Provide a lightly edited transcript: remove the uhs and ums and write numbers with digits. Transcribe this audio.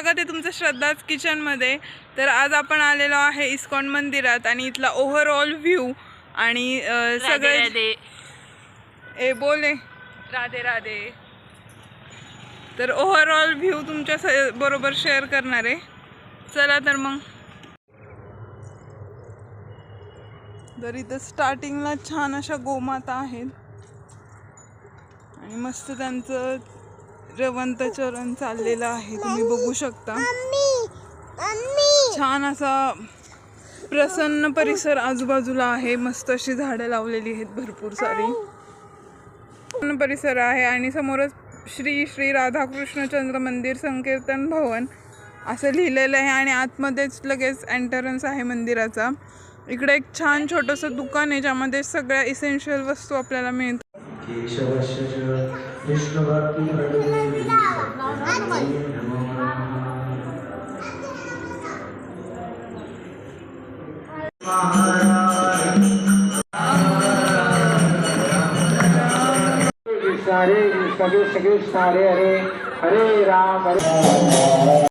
स्वागत आहे तुमचं श्रद्धाच किचनमध्ये। तर आज आपण आलेलो आहे इस्कॉन मंदिरात आणि इथला ओव्हरऑल व्ह्यू आणि सगळे ए बोले राधे राधे। तर ओव्हरऑल व्ह्यू तुमच्या बरोबर शेअर करणार आहे। चला तर मग। तर इथं स्टार्टिंगला छान अशा गोमाता आहेत आणि मस्त त्यांचं रवंत चरण चाललेलं आहे, तुम्ही बघू शकता। छान असा प्रसन्न परिसर आजूबाजूला आहे, मस्त अशी झाडं लावलेली आहेत भरपूर सारी परिसर आहे आणि समोरच श्री श्री राधाकृष्णचंद्र मंदिर संकीर्तन भवन असं लिहिलेलं आहे आणि आतमध्येच लगेच एंट्रन्स आहे मंदिराचा। इकडे एक छान छोटंसं दुकान आहे ज्यामध्ये सगळ्या इसेन्शियल वस्तू आपल्याला मिळतात। सारे सगळे सारे हरे हरे राम हरे